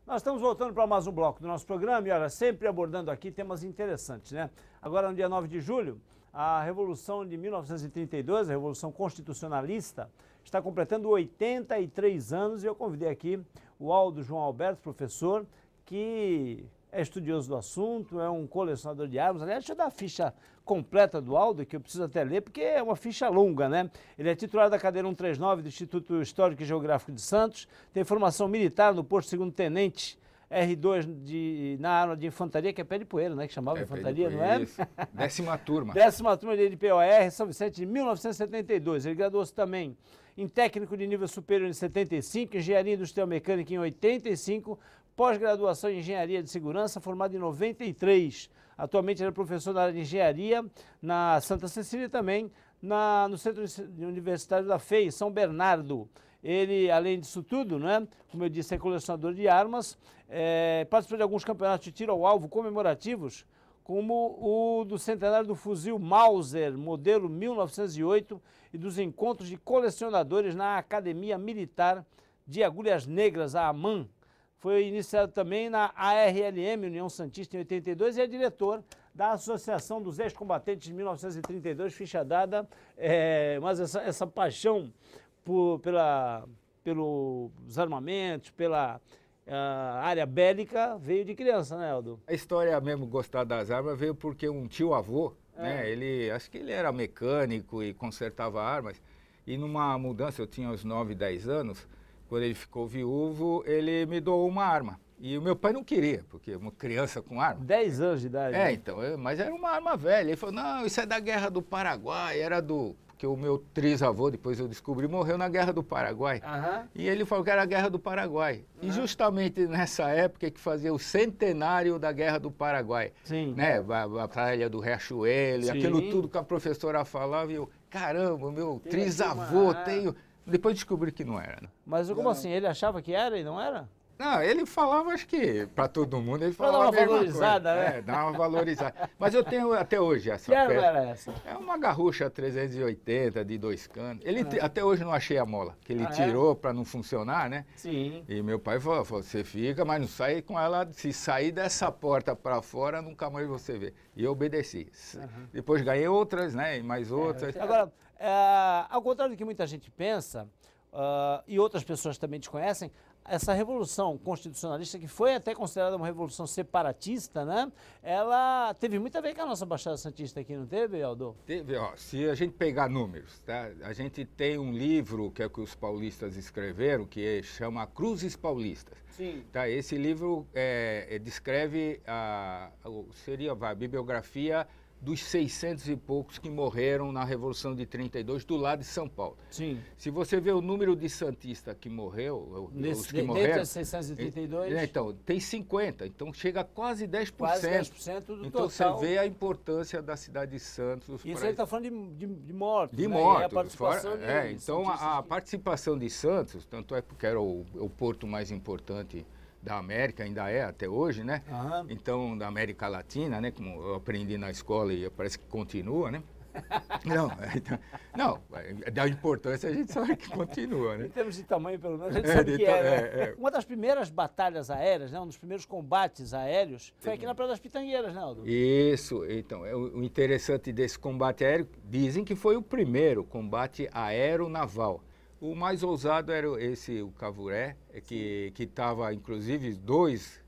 Nós estamos voltando para mais um bloco do nosso programa e, olha, sempre abordando aqui temas interessantes, né? Agora, no dia 9 de julho, a Revolução de 1932, a Revolução Constitucionalista, está completando 83 anos e eu convidei aqui o Aldo João Alberto, professor, que é estudioso do assunto, é um colecionador de armas. Aliás, deixa eu dar a ficha completa do Aldo, que eu preciso até ler, porque é uma ficha longa, né? Ele é titular da cadeira 139 do Instituto Histórico e Geográfico de Santos, tem formação militar no posto segundo-tenente R2 na arma de infantaria, que é pé de poeira, né? Que chamava infantaria, não é? Isso. 10ª turma. 10ª turma de POR, São Vicente, de 1972. Ele graduou-se também em técnico de nível superior em 75, engenharia industrial mecânica em 85, pós-graduação em engenharia de segurança, formado em 93. Atualmente ele é professor da área de engenharia na Santa Cecília também, no Centro Universitário da FEI, São Bernardo. Ele, além disso tudo, né, como eu disse, é colecionador de armas, participou de alguns campeonatos de tiro ao alvo comemorativos, como o do centenário do fuzil Mauser, modelo 1908, e dos encontros de colecionadores na Academia Militar de Agulhas Negras, a AMAN. Foi iniciado também na ARLM, União Santista, em 82, e é diretor da Associação dos Ex-Combatentes de 1932, ficha dada, mas essa paixão pelos armamentos, pela área bélica, veio de criança, né, Aldo? A história mesmo, gostar das armas, veio porque um tio-avô, né, acho que ele era mecânico e consertava armas, e numa mudança, eu tinha uns 9, 10 anos, quando ele ficou viúvo, ele me doou uma arma. E o meu pai não queria, porque uma criança com arma... 10 anos de idade. Então, mas era uma arma velha. Ele falou, não, isso é da Guerra do Paraguai, era do... Porque o meu trisavô, depois eu descobri, morreu na Guerra do Paraguai. E ele falou que era a Guerra do Paraguai. E justamente nessa época que fazia o centenário da Guerra do Paraguai. Sim. Né? A Batalha do Riachuelo, aquilo tudo que a professora falava, e eu, caramba, meu trisavô, tenho... Depois descobri que não era. Né? Mas como assim? Ele achava que era e não era? Não, ele falava, acho que para todo mundo, ele falava a mesma valorizada, coisa. né? Dá uma valorizada. Mas eu tenho até hoje essa peça. Que arma era essa? É uma garrucha 380 de 2 canos. Até hoje não achei a mola, que ele tirou para não funcionar, né? Sim. E meu pai falou, você fica, mas não sai com ela, se sair dessa porta para fora, nunca mais você vê. E eu obedeci. Depois ganhei outras, né? E mais outras. Agora, ao contrário do que muita gente pensa, e outras pessoas também desconhecem, essa revolução constitucionalista, que foi até considerada uma revolução separatista, né? Ela teve muito a ver com a nossa Baixada Santista aqui, não teve, Aldo? Teve, ó, se a gente pegar números, tá? A gente tem um livro que é o que os paulistas escreveram, que chama Cruzes Paulistas. Sim. Tá? Esse livro descreve seria a bibliografia dos 600 e poucos que morreram na Revolução de 32 do lado de São Paulo. Sim. Se você vê o número de santistas que morreu, os que morreram... Dentro de 632? Então, tem 50, então chega a quase 10%. Quase 10% do então, total. você vê a importância da cidade de Santos. Isso ele está falando de mortos, de né? mortos. A participação então, a participação de Santos, tanto é porque era o porto mais importante da América, ainda é até hoje, né? Então, da América Latina, né? Como eu aprendi na escola e parece que continua, né? Não, da importância a gente sabe que continua, né? Em termos de tamanho, pelo menos, a gente sabe que é. Uma das primeiras batalhas aéreas, né? Um dos primeiros combates aéreos, foi aqui na Praia das Pitangueiras, né, Aldo? Isso, então, o interessante desse combate aéreo, dizem que foi o primeiro combate aeronaval. O mais ousado era o Cavuré, que estava, inclusive, 2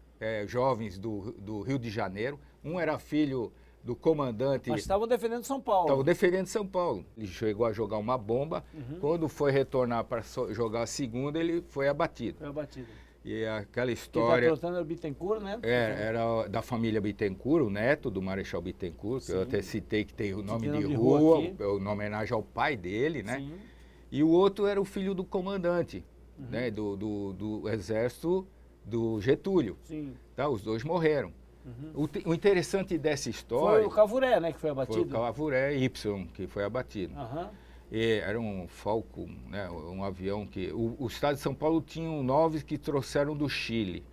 jovens do Rio de Janeiro. Um era filho do comandante... Mas estavam defendendo São Paulo. Estavam defendendo São Paulo. Ele chegou a jogar uma bomba. Quando foi retornar para jogar a segunda, ele foi abatido. Foi abatido. E aquela história... Quem está pilotando era o Bittencourt, né? Era da família Bittencourt, o neto do Marechal Bittencourt, que eu até citei que tem o nome de rua, em homenagem ao pai dele, né? Sim. E o outro era o filho do comandante, né, do exército do Getúlio. Sim. Tá, os 2 morreram. O interessante dessa história... Foi o Cavuré, né, que foi abatido? Foi o Cavuré Y, que foi abatido. E era um Falcon, né, um avião que... O estado de São Paulo tinha 9 que trouxeram do Chile.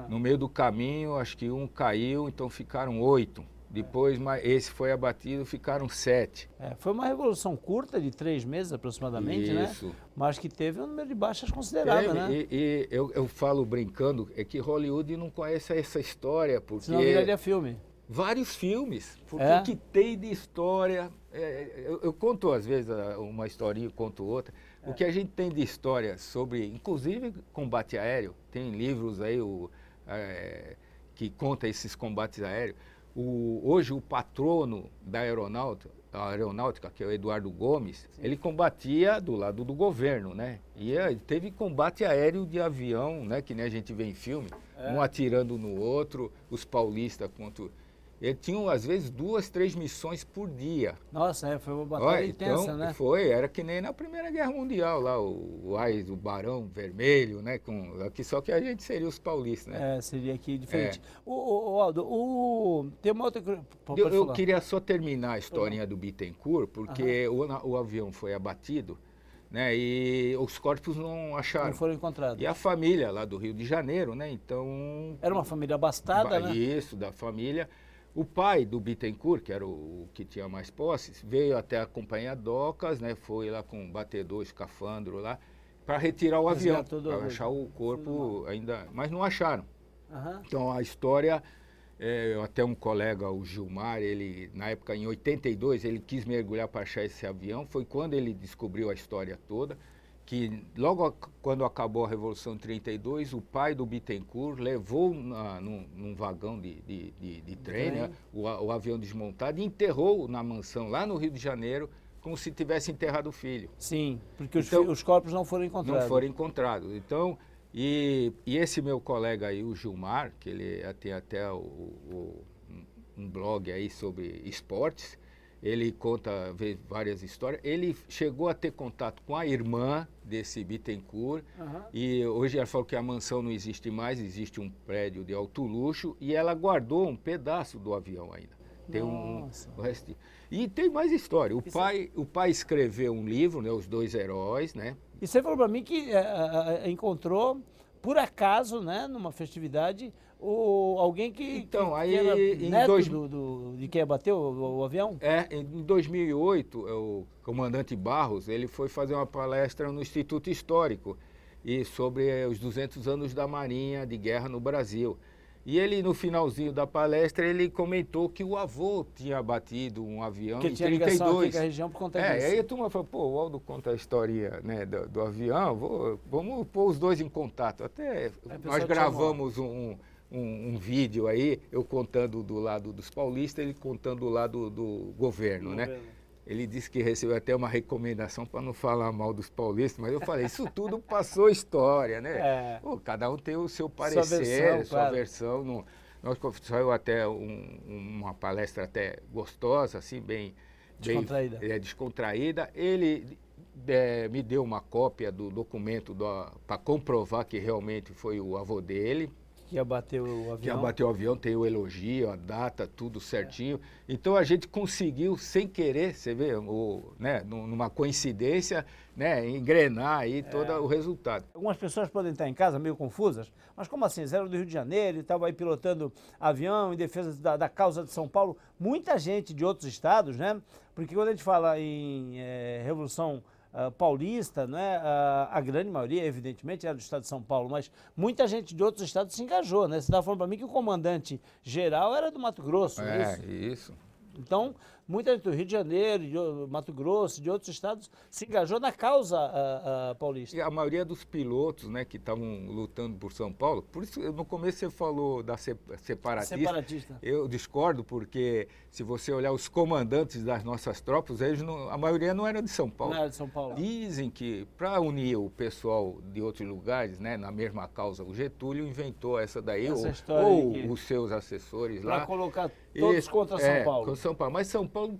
No meio do caminho, acho que um caiu, então ficaram 8. Depois esse foi abatido, ficaram 7. Foi uma revolução curta, de 3 meses aproximadamente, Isso. né? Mas que teve um número de baixas considerável, né? E eu falo brincando, é que Hollywood não conhece essa história, porque... Senão viraria filme. Vários filmes, porque o que tem de história... eu conto às vezes uma historinha, conto outra. O que a gente tem de história sobre, inclusive, combate aéreo, tem livros aí que conta esses combates aéreos. Hoje o patrono da aeronáutica, que é o Eduardo Gomes, sim, ele combatia do lado do governo, né? E teve combate aéreo de avião, né? Que nem a gente vê em filme, um atirando no outro, os paulistas contra... Eles tinham, às vezes, 2, 3 missões por dia. Nossa, foi uma batalha intensa, então, né? Era que nem na Primeira Guerra Mundial, lá, o Barão Vermelho, né? Só que a gente seria os paulistas, né? Seria aqui diferente. Aldo, tem uma outra... Eu queria só terminar a historinha do Bittencourt, porque o avião foi abatido, né? E os corpos não acharam. Não foram encontrados. E a família lá do Rio de Janeiro, né? Então... Era uma família abastada, né? Isso, da família... O pai do Bittencourt, que era o que tinha mais posses, veio até a Companhia Docas, né, foi lá com batedor, escafandro lá, para retirar o avião, para achar o corpo ainda, mas não acharam. Então a história, até um colega, o Gilmar, ele na época em 82, ele quis mergulhar para achar esse avião, foi quando ele descobriu a história toda, que logo quando acabou a Revolução em 32, o pai do Bittencourt levou num vagão de trem, né, o avião desmontado e enterrou na mansão lá no Rio de Janeiro, como se tivesse enterrado o filho. Sim, porque os corpos não foram encontrados. Não foram encontrados. Então, e esse meu colega aí, o Gilmar, que ele tem até um blog aí sobre esportes, ele conta várias histórias. Ele chegou a ter contato com a irmã desse Bittencourt e hoje ela falou que a mansão não existe mais, existe um prédio de alto luxo e ela guardou um pedaço do avião ainda. Tem o resto. E tem mais história. O pai escreveu um livro, né, Os Dois Heróis, né? E você falou para mim que encontrou, por acaso, né, numa festividade, alguém que era neto de quem abateu o avião? Em 2008, o comandante Barros, ele foi fazer uma palestra no Instituto Histórico sobre os 200 anos da Marinha de Guerra no Brasil. E ele, no finalzinho da palestra, ele comentou que o avô tinha abatido um avião em 32. Que tinha ligação aqui com a região por conta disso. Aí a turma falou, o Aldo conta a história, né, do avião, vamos pôr os dois em contato. Até nós gravamos um vídeo aí, eu contando do lado dos paulistas, ele contando do lado do governo, né? Ele disse que recebeu até uma recomendação para não falar mal dos paulistas, mas eu falei, isso tudo passou história, né? Cada um tem o seu parecer, sua versão. Nós saiu até uma palestra até gostosa, assim, bem descontraída. Ele me deu uma cópia do documento para comprovar que realmente foi o avô dele. Que abateu o avião. Que abateu o avião, tem o elogio, a data, tudo certinho. Então a gente conseguiu, sem querer, você vê, né, numa coincidência, né, engrenar aí todo o resultado. Algumas pessoas podem estar em casa meio confusas, mas como assim? Eles eram do Rio de Janeiro e estavam aí pilotando avião em defesa da causa de São Paulo. Muita gente de outros estados, né? Porque quando a gente fala em Revolução paulista, né? A grande maioria, evidentemente, era do estado de São Paulo, mas muita gente de outros estados se engajou, né? Você estava falando para mim que o comandante geral era do Mato Grosso, isso. Então, muita gente do Rio de Janeiro, de Mato Grosso, de outros estados, se engajou na causa paulista. E a maioria dos pilotos, né, que estavam lutando por São Paulo, por isso no começo você falou da separatista. Eu discordo, porque se você olhar os comandantes das nossas tropas, a maioria não era de São Paulo. Não era de São Paulo. Dizem que para unir o pessoal de outros lugares, né, na mesma causa, o Getúlio inventou essa daí, ou os seus assessores lá. Para colocar todos contra São Paulo. Contra São Paulo. Mas São Paulo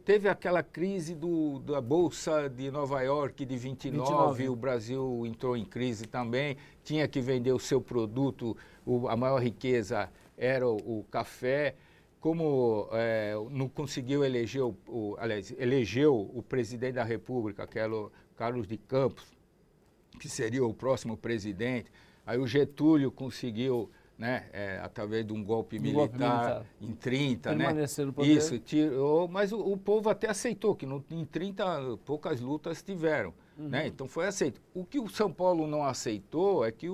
teve aquela crise da Bolsa de Nova York de 29, o Brasil entrou em crise também, tinha que vender o seu produto, a maior riqueza era o café. Como não conseguiu eleger, elegeu o presidente da República, que era o Carlos de Campos, que seria o próximo presidente, aí o Getúlio conseguiu, né, através de um golpe militar em 30, né? No poder. Isso, tirou, mas o povo até aceitou, que em 30 poucas lutas tiveram, né? Então foi aceito. O que o São Paulo não aceitou é que,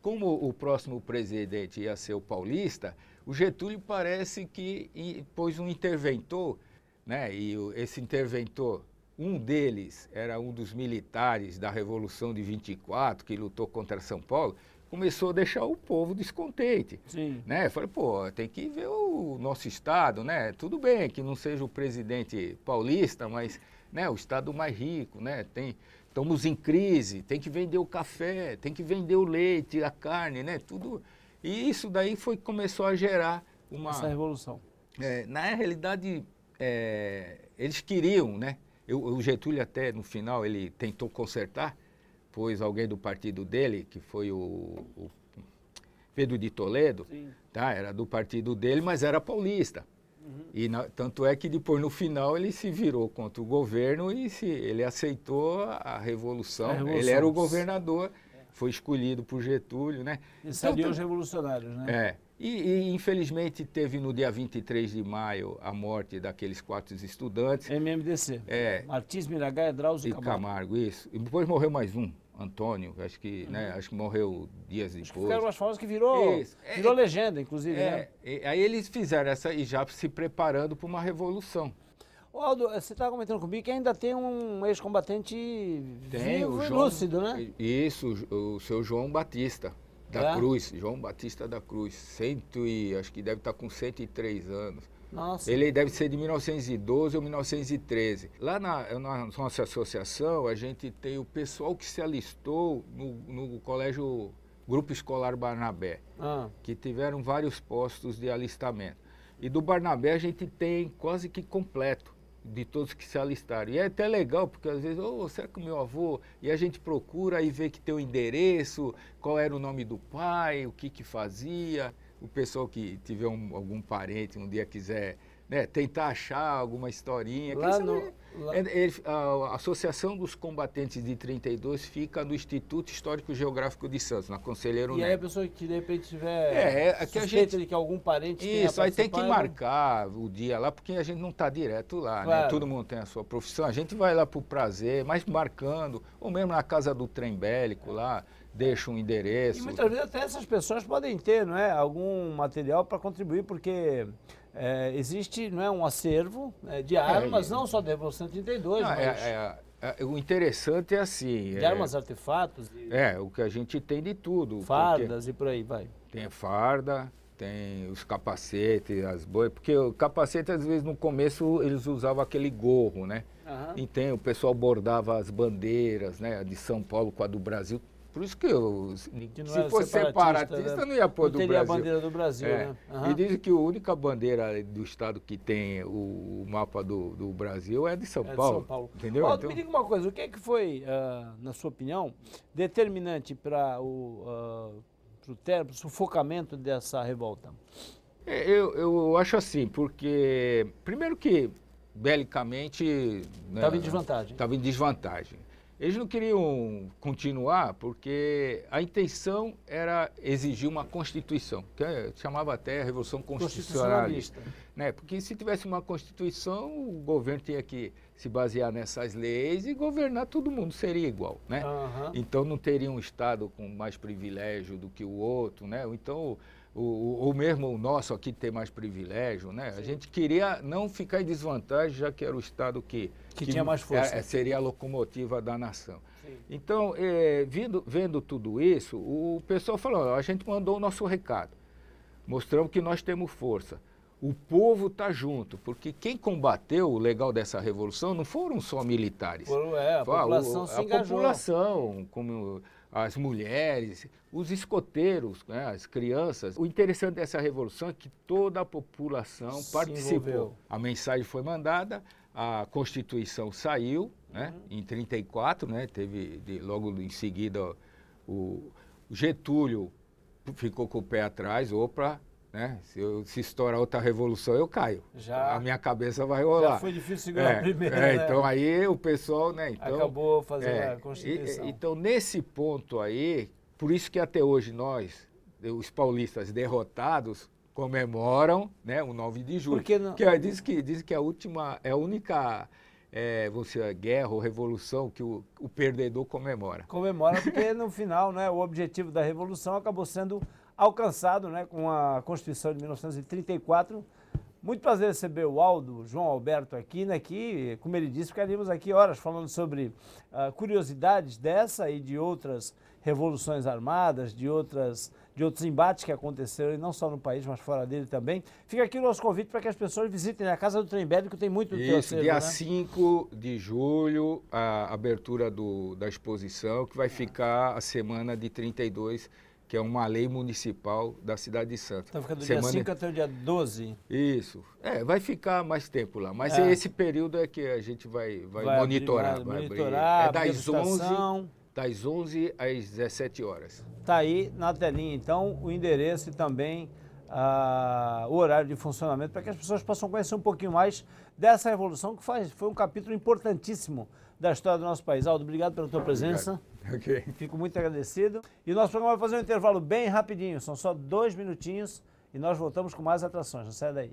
como o próximo presidente ia ser o paulista, o Getúlio parece que pôs um interventor, né? E esse interventor, um deles era um dos militares da Revolução de 24, que lutou contra São Paulo, começou a deixar o povo descontente. Sim. Né? Falei, pô, tem que ver o nosso estado, né? Tudo bem que não seja o presidente paulista, mas, né, o estado mais rico, né? Estamos em crise, tem que vender o café, tem que vender o leite, a carne, né? Tudo. E isso daí começou a gerar essa revolução. Na realidade, eles queriam, né? O Getúlio até, no final, ele tentou consertar, pois alguém do partido dele, que foi o Pedro de Toledo, tá? Era do partido dele, mas era paulista. E tanto é que depois, no final, ele se virou contra o governo e ele aceitou a revolução. Ele era o governador, foi escolhido por Getúlio, né? E saiu os revolucionários, né? E infelizmente teve no dia 23 de maio a morte daqueles 4 estudantes. MMDC. Martins, Miragaia, Drauzio e Camargo, isso. E depois morreu mais um, Antônio, acho que, né, acho que morreu dias depois. Acho que ficaram umas falas que virou legenda, inclusive, né? Aí eles fizeram essa, e já se preparando para uma revolução. Aldo, você estava comentando comigo que ainda tem um ex-combatente vivo e lúcido, né? Isso, o seu João Batista da Cruz, João Batista da Cruz, acho que deve estar com 103 anos. Nossa. Ele deve ser de 1912 ou 1913. Lá na nossa associação, a gente tem o pessoal que se alistou no colégio Grupo Escolar Barnabé, que tiveram vários postos de alistamento. E do Barnabé a gente tem quase que completo de todos que se alistaram. E é até legal, porque às vezes, será que o meu avô... E a gente procura e vê que tem o endereço, qual era o nome do pai, o que fazia. O pessoal que tiver algum parente um dia quiser, né, tentar achar alguma historinha. A Associação dos Combatentes de 32 fica no Instituto Histórico Geográfico de Santos, na Conselheiro Neto. E aí a pessoa que de repente tiver suspeita de que algum parente tenha Isso, aí tem que marcar o dia lá, porque a gente não está direto lá, né? Todo mundo tem a sua profissão, a gente vai lá por prazer, mas marcando, ou mesmo na casa do trem bélico lá, deixa um endereço. E muitas vezes até essas pessoas podem ter, não é, algum material para contribuir, porque existe, não é, um acervo de armas, não só da Revolução 32, mas... o interessante é assim... De armas, artefatos... o que a gente tem de tudo. Fardas e por aí, vai. Tem farda, tem os capacetes, as boias, porque o capacete, às vezes, no começo, eles usavam aquele gorro, né? E o pessoal bordava as bandeiras, né, de São Paulo com a do Brasil. Por isso que se fosse separatista, não ia pôr do Brasil. Não teria a bandeira do Brasil, né? E dizem que a única bandeira do estado que tem o mapa do Brasil é de São Paulo. De São Paulo. Entendeu? Me diga uma coisa, o que é que foi, na sua opinião, determinante para o sufocamento dessa revolta? Eu acho assim, porque, primeiro que, belicamente... Estava em desvantagem. Estava em desvantagem. Eles não queriam continuar porque a intenção era exigir uma Constituição, que chamava até a Revolução Constitucionalista. Né? Porque se tivesse uma Constituição, o governo tinha que se basear nessas leis e governar todo mundo, seria igual. Né? Então não teria um Estado com mais privilégio do que o outro, né? Então, ou mesmo o nosso aqui ter mais privilégio. Né? A gente queria não ficar em desvantagem, já que era o Estado que tinha mais força. Seria a locomotiva da nação. Então, vendo tudo isso, o pessoal falou, a gente mandou o nosso recado, mostramos que nós temos força. O povo está junto, porque quem combateu o legal dessa revolução não foram só militares. A população se engajou. A população, como as mulheres, os escoteiros, né, as crianças. O interessante dessa revolução é que toda a população participou. A mensagem foi mandada, a Constituição saiu, né, em 34, né, teve logo em seguida o Getúlio ficou com o pé atrás, né? Se estourar outra revolução, eu caio. A minha cabeça vai rolar. Já foi difícil segurar a primeira, né? Então aí o pessoal, né? Então, acabou fazendo a Constituição. Então nesse ponto aí, por isso que até hoje nós os paulistas derrotados comemoram, né, o 9 de julho. Porque não... diz que a única guerra ou revolução que o perdedor comemora. Comemora porque no final, né, o objetivo da revolução acabou sendo alcançado, né, com a Constituição de 1934. Muito prazer receber o Aldo João Alberto aqui, né, que, como ele disse, ficaríamos aqui horas falando sobre curiosidades dessa e de outras revoluções armadas, de outros embates que aconteceram, e não só no país, mas fora dele também. Fica aqui o nosso convite para que as pessoas visitem a Casa do Trem Bélico, tem muito Isso, acervo, dia né? 5 de julho, a abertura da exposição, que vai ficar a semana de 32, que é uma lei municipal da cidade de Santos. Então fica do dia 5 até o dia 12. Isso. Vai ficar mais tempo lá, mas esse período é que a gente vai monitorar. Monitorar, das 11 às 17 horas. Está aí na telinha, então, o endereço e também o horário de funcionamento, para que as pessoas possam conhecer um pouquinho mais dessa revolução, que foi um capítulo importantíssimo da história do nosso país. Aldo, obrigado pela tua presença. Okay. Fico muito agradecido. E o nosso programa vai fazer um intervalo bem rapidinho, são só 2 minutinhos e nós voltamos com mais atrações. Não sai daí.